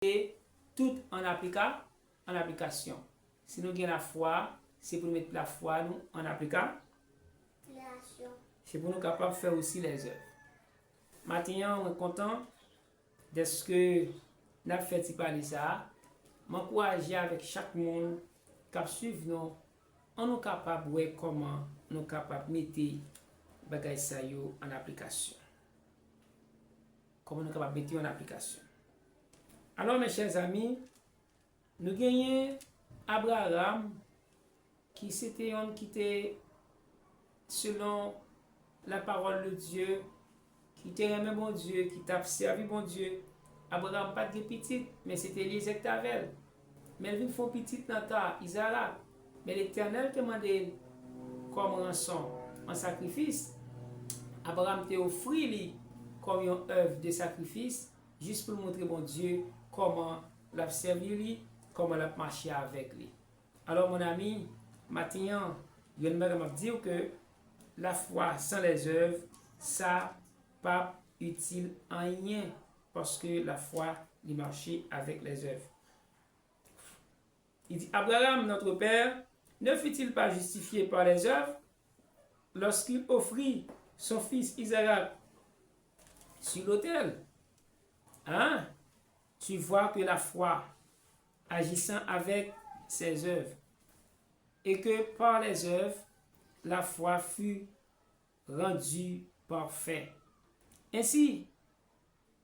et tout en application. Si nous avons la foi, c'est pour mettre la foi nous en application. C'est pour nous capables de faire aussi les œuvres. Maintenant, on est content de ce que nous avons fait parler ça. M'encourager avec chaque monde qui suit nous, on est capable de voir comment nous sommes capables de mettre bagay ça en application. Comment nous sommes capables de mettre en application. Alors, mes chers amis, nous gagnons Abraham qui c'était un qui était selon la parole de Dieu, qui était aimé bon Dieu, qui t'a servi bon Dieu. Abraham pas de petit, mais c'était Eliezer Tavel. Mais il faut petit dans ta Isaac. Mais l'Éternel te demandé comme rançon, en sacrifice. Abraham t'a offert lui comme une œuvre de sacrifice, juste pour montrer bon Dieu comment l'a servi lui, comment l'a marché avec lui. Alors mon ami, maintenant, je vais dire que la foi sans les œuvres, ça pas utile en rien parce que la foi il marche avec les œuvres. Il dit Abraham notre père ne fut-il pas justifié par les œuvres lorsqu'il offrit son fils Isaac sur l'autel? Hein? Tu vois que la foi agissant avec ses œuvres et que par les œuvres la foi fut rendue parfaite. Ainsi,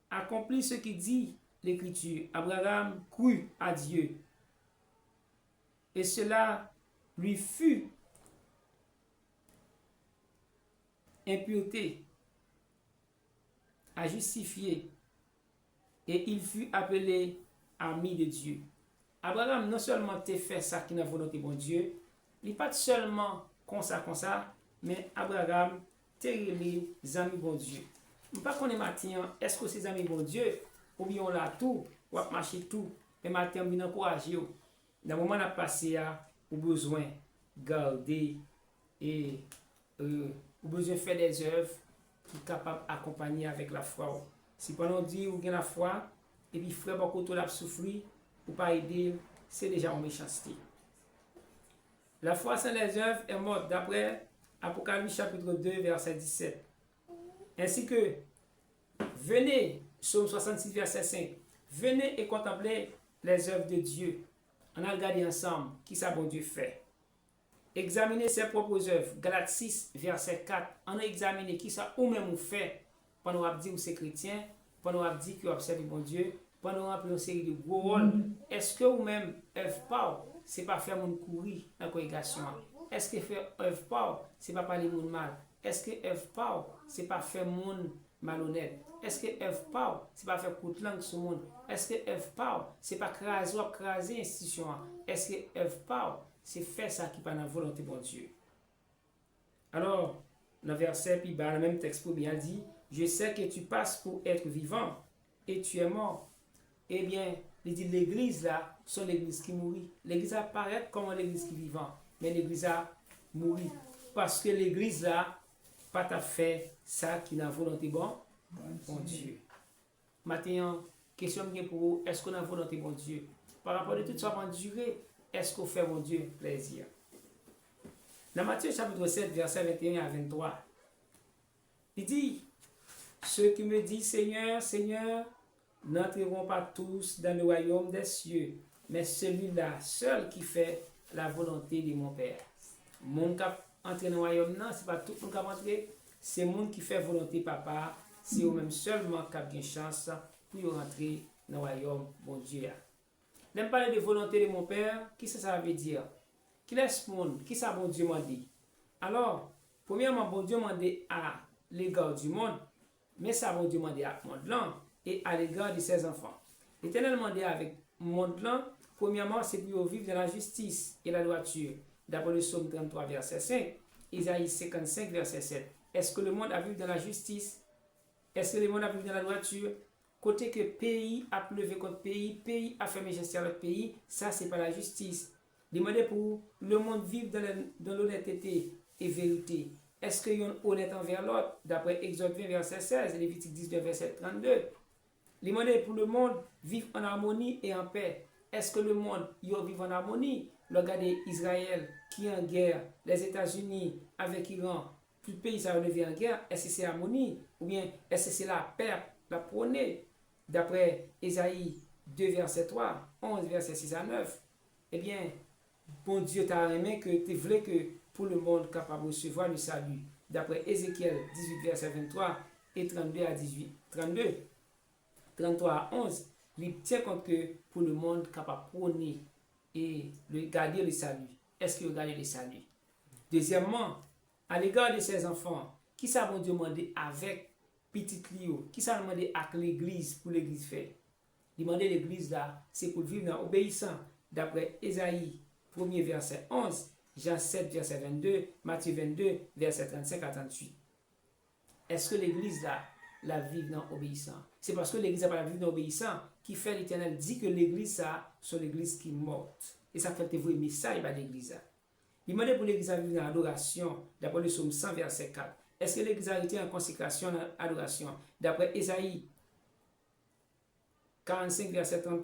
accomplit ce qui dit l'Écriture. Abraham crut à Dieu et cela lui fut imputé à justifier et il fut appelé ami de Dieu. Abraham non seulement te fait ça qui n'a volonté bon Dieu, il n'est pas seulement comme ça, mais Abraham te les amis bon Dieu. Je ne sais pas qu'on est matin, est-ce que c'est amis bon Dieu, ou bien on l'a tout, ou a marché tout, mais matin, on encourage. Dans le moment où on a passé, au besoin de garder et au besoin de faire des œuvres qui sont capables d'accompagner avec la foi. Si pendant on dit ou bien la foi, et puis frère beaucoup de la souffrir, ou pas aider, c'est déjà une méchanceté. La foi sans les œuvres est morte d'après Apocalypse chapitre 2 verset 17. Ainsi que, venez, Psaume 66 verset 5, venez et contemplez les œuvres de Dieu. On a regardé ensemble qui ça bon Dieu fait. Examinez ses propres œuvres. Galates 6 verset 4. On a examiné qui ça ou même ou fait pendant qu'on a dit que c'est chrétien, pendant qu'on a dit que vous observez bon Dieu, pendant qu'on a appelé une série de gros rôles. Est-ce que vous même œuvre pas, c'est pas faire mon courir dans la congrégation? Est-ce que faire œuvre pas, c'est pas parler mon mal? Est-ce que œuvre pas, c'est pas faire mon malhonnête? Est-ce que œuvre pas, c'est pas faire coup de langue sur le monde? Est-ce que œuvre pas, c'est pas craser institution? Est-ce que œuvre pas, c'est faire ça qui pas dans la volonté de Dieu? Alors, dans le verset, puis dans le même texte, pour bien dit, je sais que tu passes pour être vivant et tu es mort. Eh bien, il dit l'église là, c'est l'église qui mourit. L'église apparaît comme l'église qui est vivante, mais l'église a mouru. Parce que l'église là, pas t'a fait ça qui n'a volonté bon Dieu. Maintenant, question bien pour vous, est-ce qu'on a volonté bon Dieu? Par rapport à tout ça, en durée, est-ce qu'on fait bon Dieu plaisir? Dans Matthieu chapitre 7, verset 21 à 23, il dit, ceux qui me disent Seigneur, Seigneur, n'entreront pas tous dans le royaume des cieux, mais celui-là seul qui fait la volonté de mon Père. Mon cap entrer dans le royaume, non, c'est pas tout le monde qui va entrer, c'est le monde qui fait volonté papa, c'est eux-mêmes seulement qui ont une chance pour rentrer dans le royaume, bon Dieu. N'aime parler de volonté de mon Père, qu'est-ce que ça veut dire? Qui laisse monde, qui ça bon Dieu m'a dit? Alors, premièrement, bon Dieu m'a dit à l'égard du monde, mais ça bon Dieu m'a dit à monde là et à l'égard de ses enfants. L'Éternel m'a dit avec monde là, premièrement, c'est pour vivre dans la justice et la droiture. D'après le psaume 33, verset 5, Isaïe 55, verset 7. Est-ce que le monde a vécu dans la justice? Est-ce que le monde a vécu dans la droiture? Côté que pays a pleuvé contre pays, pays a fait méchanceté avec pays, ça c'est pas la justice. Demandez pour le monde vivre dans l'honnêteté et vérité. Est-ce qu'il y a un honnête envers l'autre? D'après Exode 20, verset 16, Lévitique 19, verset 32. Il demande pour le monde vivre en harmonie et en paix. Est-ce que le monde y vit en harmonie? Regardez Israël qui est en guerre, les États-Unis avec Iran, tout le pays ça levé en guerre. Est-ce que c'est harmonie? Ou bien est-ce que c'est la perte, la prônée? D'après Ésaïe 2, verset 3, 11, verset 6 à 9. Eh bien, bon Dieu t'a aimé que tu voulais que pour le monde capable de recevoir le salut. D'après Ézéchiel 18, verset 23 et 32 à 18, 33 à 11, il tient compte que pour le monde capable de prôner et garder le salut. Est-ce que vous gardez le salut? Deuxièmement, à l'égard de ses enfants, qui ça bon Dieu demander avec petit Lio? Qui ça demander avec l'église pour l'église fait? Demander l'église là, c'est pour vivre dans obéissant. D'après Ésaïe 1er verset 11, Jean 7 verset 22, Matthieu 22 verset 35 à 38. Est-ce que l'église là, la vive dans obéissant? C'est parce que l'église n'a pas la vive dans obéissant qui fait l'Éternel dit que l'église ça, c'est l'église qui est morte. Et ça fait vous aimer ça, il va l'église là. Il demande pour l'église à vivre dans l'adoration, d'après le psaume 100 verset 4. Est-ce que l'église a été en consécration dans l'adoration? D'après Ésaïe 45 verset 33.